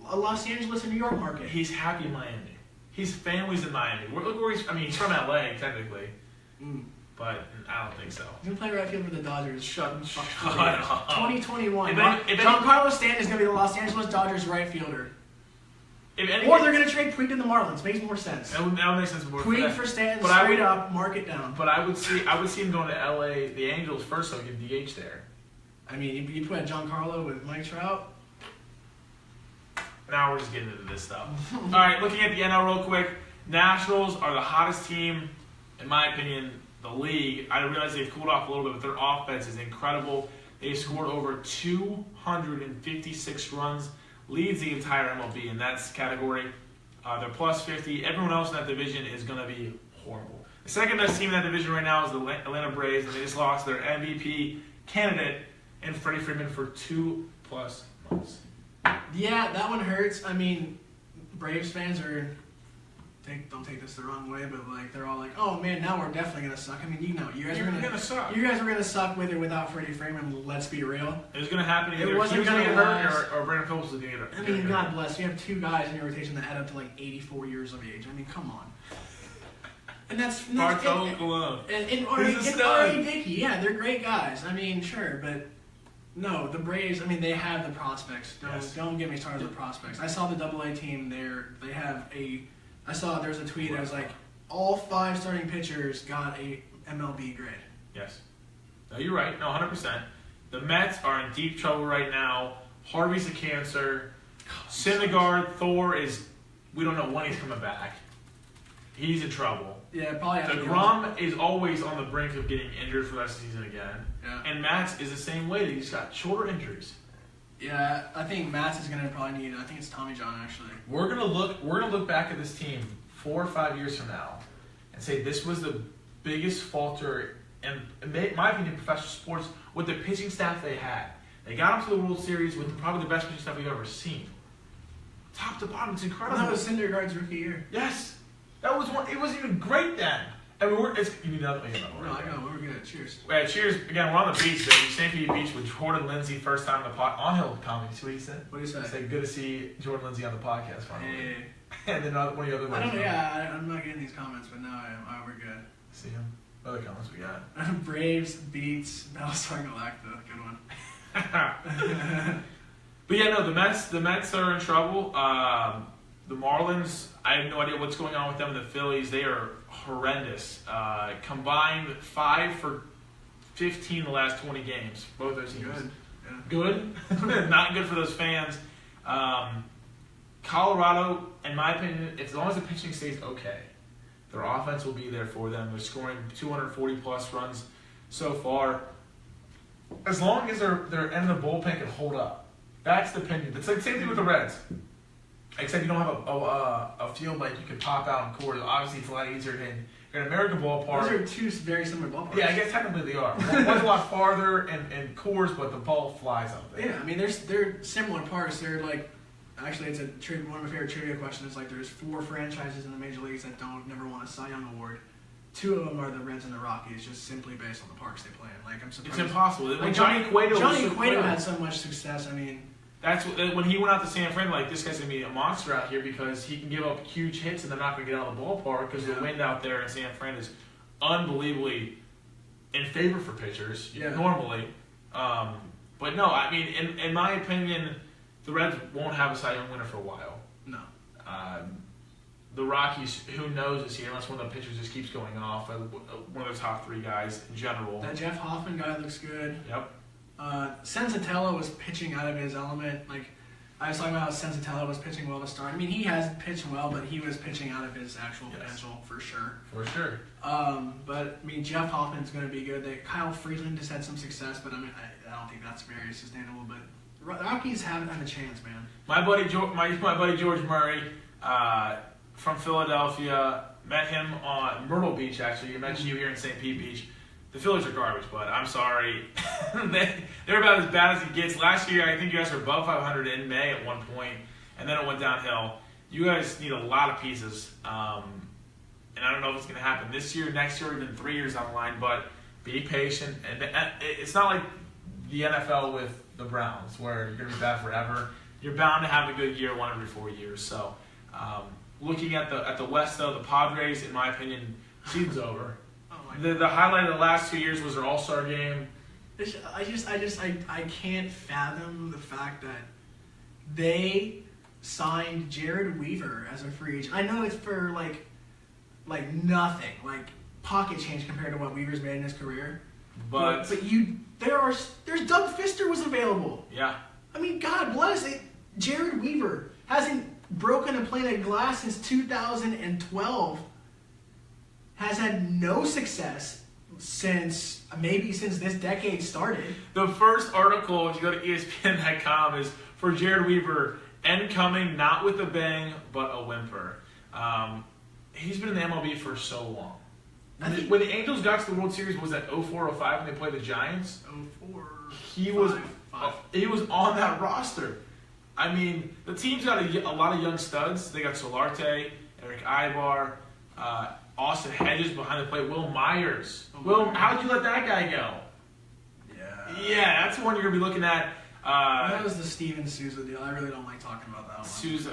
Los Angeles or New York market. He's happy in Miami. His family's in Miami. Look where he's from LA, technically. But I don't think so. He's going to play right field for the Dodgers. Shut up. 2021. Giancarlo Stanton is going to be the Los Angeles Dodgers right fielder. Or they're going to trade Puig to the Marlins. Makes more sense. That would make sense more. Puig for Stanton, straight up, mark it down. But I would see him going to LA, the Angels first, so he can DH there. I mean, you put Giancarlo with Mike Trout. Now we're just getting into this stuff. All right, looking at the NL real quick. Nationals are the hottest team, in my opinion, the league. I realize they've cooled off a little bit, but their offense is incredible. They scored over 256 runs, leads the entire MLB in that category. They're plus 50. Everyone else in that division is going to be horrible. The second best team in that division right now is the Atlanta Braves, and they just lost their MVP candidate and Freddie Freeman for 2+ months. Yeah, that one hurts. I mean, Braves fans are don't take this the wrong way, but like they're all like, oh man, now we're definitely gonna suck. I mean, you guys You're are gonna suck. You guys were gonna suck with or without Freddie Freeman. Let's be real. It was gonna happen either. It wasn't he was gonna get gonna hurt last. or Brandon Phillips was gonna get hurt. I mean, God bless. You have 2 guys in your rotation that add up to like 84 years of age. I mean, come on. And that's Bartolo Colon. And He's a R.A. Dickey. Yeah, they're great guys. I mean, sure, but no, the Braves. I mean, they have the prospects. Don't get me started with prospects. I saw the AA team there. They have a. I saw there's a tweet. It was like all 5 starting pitchers got a MLB grade. Yes. No, you're right. No, 100%. The Mets are in deep trouble right now. Harvey's a cancer. Syndergaard, Thor is. We don't know when he's coming back. He's in trouble. Yeah, probably. DeGrom is always on the brink of getting injured for the rest of the season again. Yeah. And Matz is the same way. He's got shoulder injuries. Yeah, I think Matz is gonna probably need. I think it's Tommy John actually. We're gonna look back at this team 4 or 5 years from now and say this was the biggest falter in my opinion professional sports with the pitching staff they had. They got them to the World Series with probably the best pitching staff we've ever seen. Top to bottom, it's incredible. That was Syndergaard's rookie year. Yes, that was one. It wasn't even great then. I mean, you need another. No, I know. We're good. Cheers. Yeah, cheers. Again, we're on the beach, baby. St. Pete Beach with Jordan Lindsay, first time on the on-hill comedy. See what he said? What did he say? He said, good to see Jordan Lindsay on the podcast finally. Hey. And then one of the other ones. I don't know. Yeah, I'm not getting these comments, but now I am. Oh, we're good. See him. What other comments we got? Braves beats Battlestar Galactica. Good one. But yeah, no, the Mets are in trouble. The Marlins, I have no idea what's going on with them. The Phillies, they are horrendous. Combined 5 for 15 the last 20 games. Both those teams. Good. Yeah. Good? Not good for those fans. Colorado, in my opinion, as long as the pitching stays okay, their offense will be there for them. They're scoring 240-plus runs so far. As long as their end of the bullpen can hold up. That's the opinion. It's like the same thing with the Reds. Except you don't have a field like you can pop out and Coors. Obviously, it's a lot easier than an American ballpark. Those are 2 very similar ballparks. Yeah, I guess technically they are. One's a lot farther and Coors, but the ball flies out there. Yeah, I mean, they're similar parks. They're like, actually, it's one of my favorite trivia questions. Like, there's 4 franchises in the major leagues that never won a Cy Young award. 2 of them are the Reds and the Rockies, just simply based on the parks they play in. Like, I'm surprised. It's impossible. Like Johnny Cueto had so much success. I mean. That's when he went out to San Fran. Like, this guy's gonna be a monster out here because he can give up huge hits and they're not gonna get out of the ballpark because the wind out there in San Fran is unbelievably in favor for pitchers normally. But no, I mean, in my opinion, the Reds won't have a Cy Young winner for a while. No. The Rockies, who knows this year, unless one of the pitchers just keeps going off. One of the top 3 guys in general. That Jeff Hoffman guy looks good. Yep. Sensatella was pitching out of his element. Like, I was talking about how Sensatella was pitching well to start. I mean, he has pitched well, but he was pitching out of his actual potential for sure. For sure. But I mean, Jeff Hoffman's going to be good. Kyle Freeland has had some success, but I mean, I don't think that's very sustainable. But Rockies haven't had a chance, man. My buddy George Murray from Philadelphia, met him on Myrtle Beach. Actually, you mentioned you here in St. Pete Beach. The Phillies are garbage, but I'm sorry. They're about as bad as it gets. Last year, I think you guys were above 500 in May at one point, and then it went downhill. You guys need a lot of pieces, and I don't know if it's going to happen this year, next year, or even 3 years down the line, but be patient. And it's not like the NFL with the Browns, where you're going to be bad forever. You're bound to have a good year 1 every 4 years. So, looking at the West, though, the Padres, in my opinion, season's over. The highlight of the last 2 years was their All-Star game. I can't fathom the fact that they signed Jared Weaver as a free agent. I know it's for like nothing, like pocket change compared to what Weaver's made in his career. But there's Doug Fister was available. Yeah. I mean, God bless it. Jared Weaver hasn't broken a plane of glass since 2012. Has had no success since this decade started. The first article, if you go to ESPN.com, is for Jared Weaver, incoming not with a bang, but a whimper. He's been in the MLB for so long. When the Angels got to the World Series, was that 04, 05 when they played the Giants? 04. He was on that roster. I mean, the team's got a lot of young studs. They got Solarte Eric Ibar, Austin Hedges behind the plate, Will Myers. Oh, Will, Myers. how'd you let that guy go? Yeah, that's the one you're going to be looking at. That was the Steven Souza deal. I really don't like talking about that one. Souza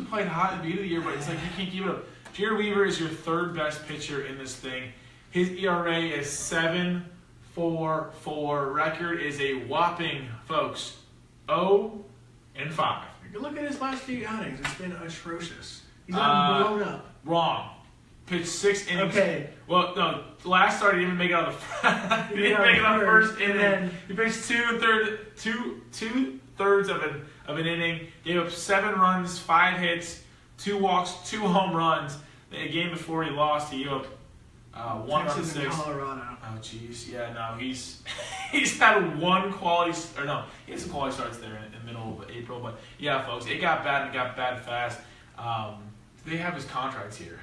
played hot at the beginning of the year, but it's like you can't keep it up. Jared Weaver is your third best pitcher in this thing. His ERA is 7.44. Record is a whopping, folks, 0-5. You look at his last few outings. It's been atrocious. He's not blown up. Wrong. Pitched 6 innings. Okay. Well, no. The last start, he didn't make it out of the he didn't make it out of the first inning. He pitched two thirds of an inning. Gave up 7 runs, 5 hits, 2 walks, 2 home runs. The game before he lost, he gave up 1 run, 6. Colorado. Oh, jeez. Yeah, no, he's had one quality, or no, he had some quality starts there in the middle of April. But yeah, folks, it got bad and it got bad fast. They have his contracts here.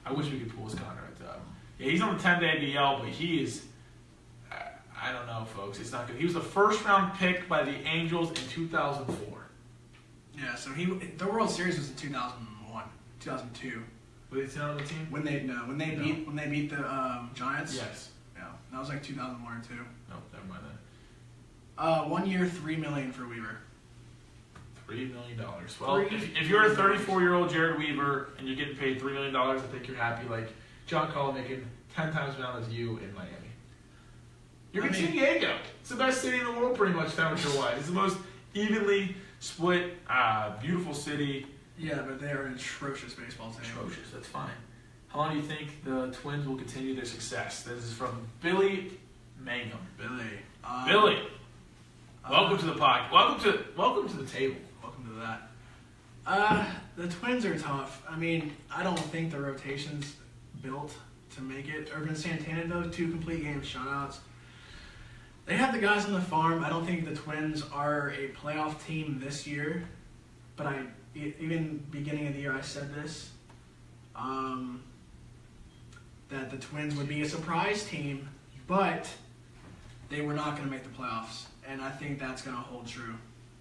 I wish we could pull his contract up. Yeah, he's on the 10-day DL, but he is, I don't know, folks. It's not good. He was the first-round pick by the Angels in 2004. Yeah, so the World Series was in 2001, 2002. Were they still on the team? When they beat the Giants. Yes. Yeah, that was like 2001 or 2. No, never mind that. 1 year, $3 million for Weaver. $3 million. Well, if you're a 34-year-old Jared Weaver and you're getting paid $3 million, I think you're happy. Like John Cullen making 10 times as much as you in Miami. You're in San Diego. It's the best city in the world, pretty much, temperature-wise. It's the most evenly split, beautiful city. Yeah, but they are an atrocious baseball team. Atrocious. That's fine. How long do you think the Twins will continue their success? This is from Billy Mangum. Billy. Welcome to the pod. Welcome to the table. Welcome to that. The Twins are tough. I mean, I don't think the rotation's built to make it. Irvin Santana, though, 2 complete game shutouts. They have the guys on the farm. I don't think the Twins are a playoff team this year. But even beginning of the year, I said this, that the Twins would be a surprise team, but they were not going to make the playoffs. And I think that's going to hold true.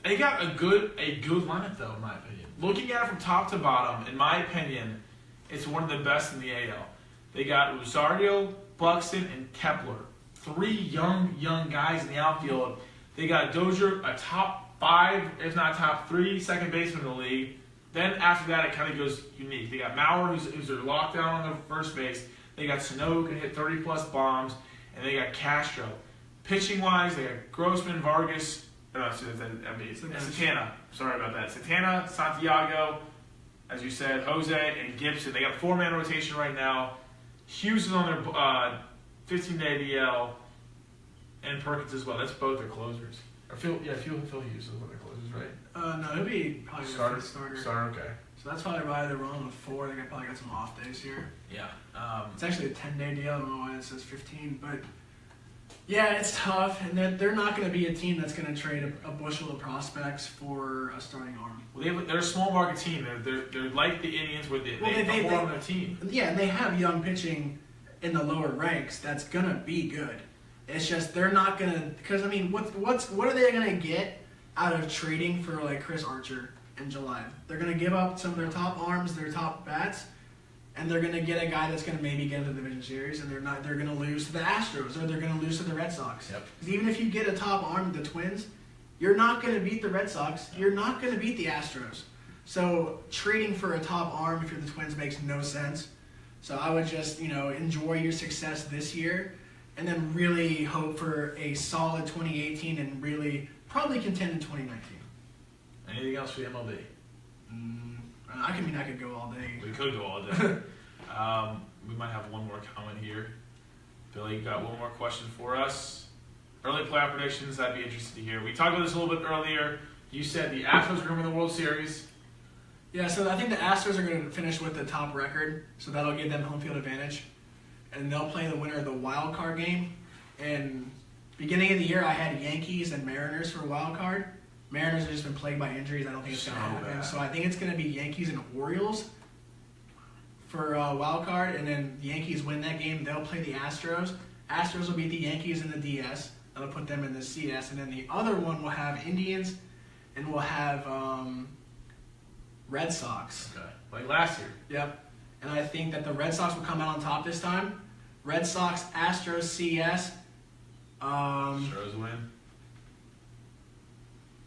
They got a good lineup, though, in my opinion. Looking at it from top to bottom, in my opinion, it's one of the best in the AL. They got Rosario, Buxton, and Kepler. 3 young guys in the outfield. They got Dozier, a top 5, if not top 3, second baseman in the league. Then after that, it kind of goes unique. They got Maurer, who's their lockdown on the first base. They got Sano, who can hit 30-plus bombs. And they got Castro. Pitching-wise, they got Grossman, Vargas, Santana. Sorry about that. Santana, Santiago, as you said, Jose, and Gibson. They got a 4-man rotation right now. Hughes is on their 15-day DL, and Perkins as well. That's both their closers. Or Phil Hughes is one of their closers, right? No, he'll be probably starter. Starter, okay. So that's probably why they're rolling with 4. They probably got some off days here. Yeah. It's actually a 10-day deal. I don't know why it says 15, but yeah, it's tough, and they're not going to be a team that's going to trade a bushel of prospects for a starting arm. Well, they're a small market team. They're like the Indians with they have more on their team. Yeah, and they have young pitching in the lower ranks that's going to be good. It's just they're not going to, because I mean, what are they going to get out of trading for like Chris Archer in July? They're going to give up some of their top arms, their top bats, and they're going to get a guy that's going to maybe get into the division series, and they're going to lose to the Astros, or they're going to lose to the Red Sox. Yep. Because even if you get a top arm, the Twins, you're not going to beat the Red Sox. You're not going to beat the Astros. So trading for a top arm if you're the Twins makes no sense. So I would just, enjoy your success this year, and then really hope for a solid 2018 and really probably contend in 2019. Anything else for the MLB? I could go all day. We could go all day. We might have one more comment here. Billy, you got one more question for us. Early playoff predictions, I'd be interested to hear. We talked about this a little bit earlier. You said the Astros are going to win the World Series. Yeah, so I think the Astros are going to finish with the top record, so that'll give them home field advantage. And they'll play the winner of the wild card game. And beginning of the year, I had Yankees and Mariners for a wild card. Mariners have just been plagued by injuries. I don't think it's going to happen. Bad. So I think it's going to be Yankees and Orioles for a wild card. And then the Yankees win that game. They'll play the Astros. Astros will beat the Yankees in the DS. That'll put them in the CS. And then the other one will have Indians and we'll have Red Sox. Okay. Like last year. Yep. and I think that the Red Sox will come out on top this time. Red Sox, Astros, CS. Astros win.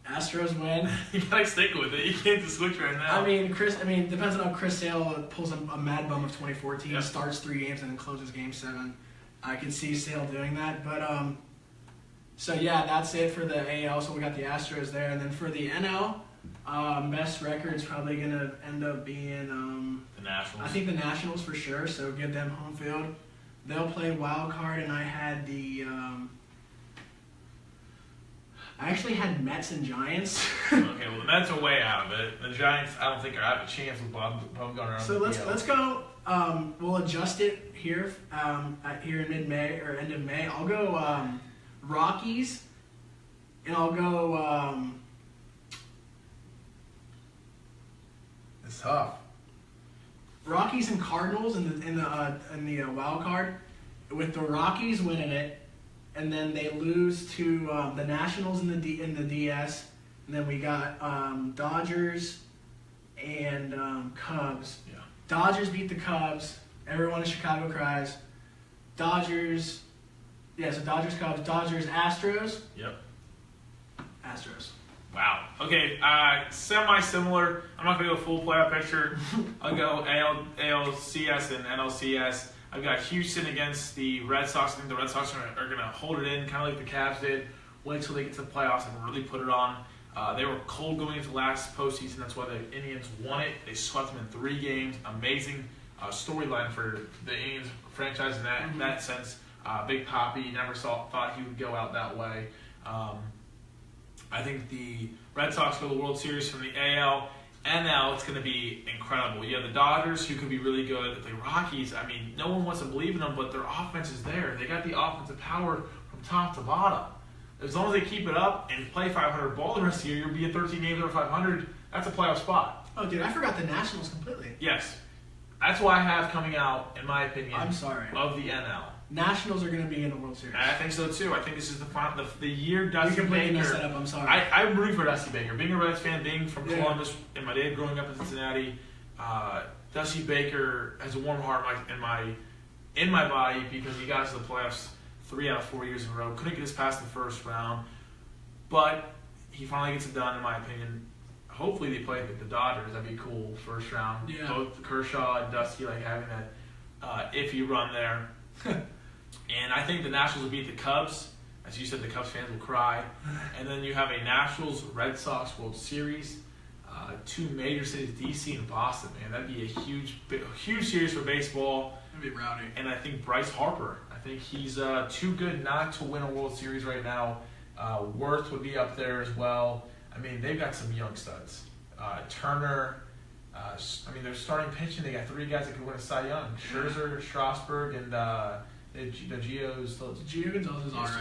Astros win. You gotta stick with it. You can't just switch right now. I mean, depends on how Chris Sale pulls a mad bum of 2014, Yep. starts 3 games and then closes Game 7. I can see Sale doing that, but so yeah, that's it for the AL. So we got the Astros there, and then for the NL, best record's probably gonna end up being the Nationals. I think the Nationals for sure. So give them home field. They'll play wild card, and I had the. I actually had Mets and Giants. Okay, well the Mets are way out of it. The Giants, I don't think are have a chance with Bob Bumgarner. So let's go. We'll adjust it here. Here in mid-May or end of May, I'll go Rockies, and I'll go. It's tough. Rockies and Cardinals in the wild card, with the Rockies winning it, and then they lose to the Nationals in the DS, and then we got Dodgers and Cubs. Yeah. Dodgers beat the Cubs. Everyone in Chicago cries. Dodgers. Yeah, so Dodgers, Cubs, Dodgers, Astros. Yep. Astros. Wow. Okay, semi-similar. I'm not going to go full playoff picture. I'll go ALCS and NLCS. I've got Houston against the Red Sox. I think the Red Sox are going to hold it in, kind of like the Cavs did. Wait till they get to the playoffs and really put it on. They were cold going into last postseason. That's why the Indians won it. They swept them in 3 games. Amazing storyline for the Indians franchise in that sense. Big Papi, never thought he would go out that way. I think the Red Sox go to the World Series from the AL. NL, it's going to be incredible. You have the Dodgers, who could be really good. The Rockies, I mean, no one wants to believe in them, but their offense is there. They got the offensive power from top to bottom. As long as they keep it up and play 500 ball the rest of the year, you'll be at 13 games over 500. That's a playoff spot. Oh, dude, I forgot the Nationals completely. Yes. That's why I have coming out, in my opinion, I'm sorry. of the NL. Nationals are going to be in the World Series. I think so, too. I think this is the year Dusty You completely Baker. messed that up. I'm sorry. I'm rooting for Dusty Baker. Being a Reds fan, being from Yeah. Columbus, and my dad growing up in Cincinnati, Dusty Baker has a warm heart in my body because he got to the playoffs 3 out of 4 years in a row. Couldn't get us past the first round, but he finally gets it done, in my opinion. Hopefully they play the Dodgers. That'd be cool. First round. Yeah. Both Kershaw and Dusty having that iffy run there. And I think the Nationals will beat the Cubs. As you said, the Cubs fans will cry. And then you have a Nationals-Red Sox World Series. 2 major cities, D.C. and Boston, man. That'd be a huge series for baseball. That'd be rowdy. And I think Bryce Harper, I think he's too good not to win a World Series right now. Worth would be up there as well. I mean, they've got some young studs. Turner. They're starting pitching. They got 3 guys that could win a Cy Young. Scherzer, Strasburg, and the Gio's still. Gio Gonzalez is all right,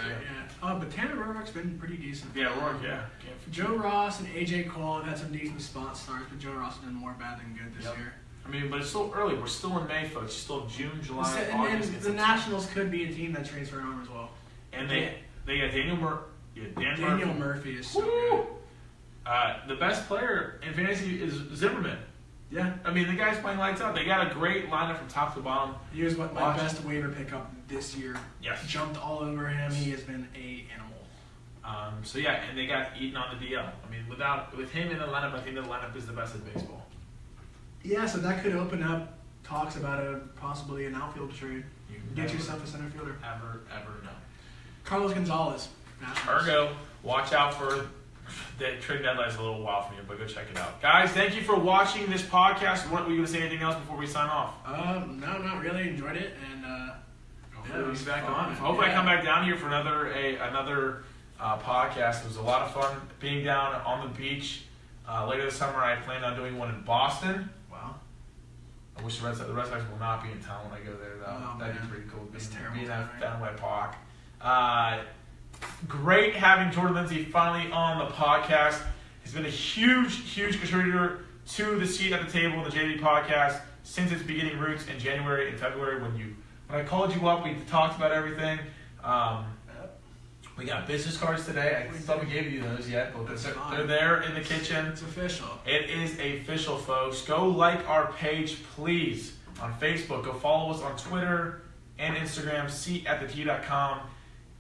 yeah. But Tanner Roark's been pretty decent. Yeah, Roark, yeah. Joe Ross and A.J. Cole have had some decent spot starts, but Joe Ross has been more bad than good this year. I mean, but it's still early. We're still in May, folks. It's still June, July, And August. the Nationals could be a team that trades for an arm as well. And they got Daniel Murphy. Daniel Murphy is so good. The best player in fantasy is Zimmerman. Yeah. I mean, the guy's playing lights out. They got a great lineup from top to bottom. He was my best waiver pickup this year. Yes. Jumped all over him. He has been an animal. And they got Eaton on the DL. I mean, with him in the lineup, I think the lineup is the best in baseball. Yeah, so that could open up talks about possibly an outfield trade. You can Get yourself a center fielder. Ever know. Carlos Gonzalez. Nationals. Ergo, watch out for the trade deadline is a little while from you, but go check it out. Guys, thank you for watching this podcast. Were you going to say anything else before we sign off? No, not really. Enjoyed it, and hopefully we'll be back on. Hopefully I come back down here for another podcast. It was a lot of fun being down on the beach. Later this summer, I plan on doing one in Boston. Wow. I wish the Red Sox will not be in town when I go there, though. Oh, That'd man. be pretty cool. That's terrible. Being at Fenway Park. Great having Jordan Lindsay finally on the podcast. He's been a huge contributor to the seat at the table in the JV podcast since its beginning roots in January and February when I called you up. We talked about everything. We got business cards today. I thought we gave you those yet, but they're there in the kitchen. It's official. It is official, folks. Go like our page, please. on Facebook. Go follow us on Twitter and Instagram, seatatthetea.com.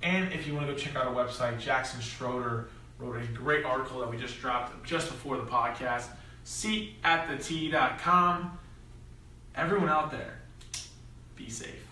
And if you want to go check out our website, Jackson Schroeder wrote a great article that we just dropped just before the podcast, seatatthetea.com. Everyone out there, be safe.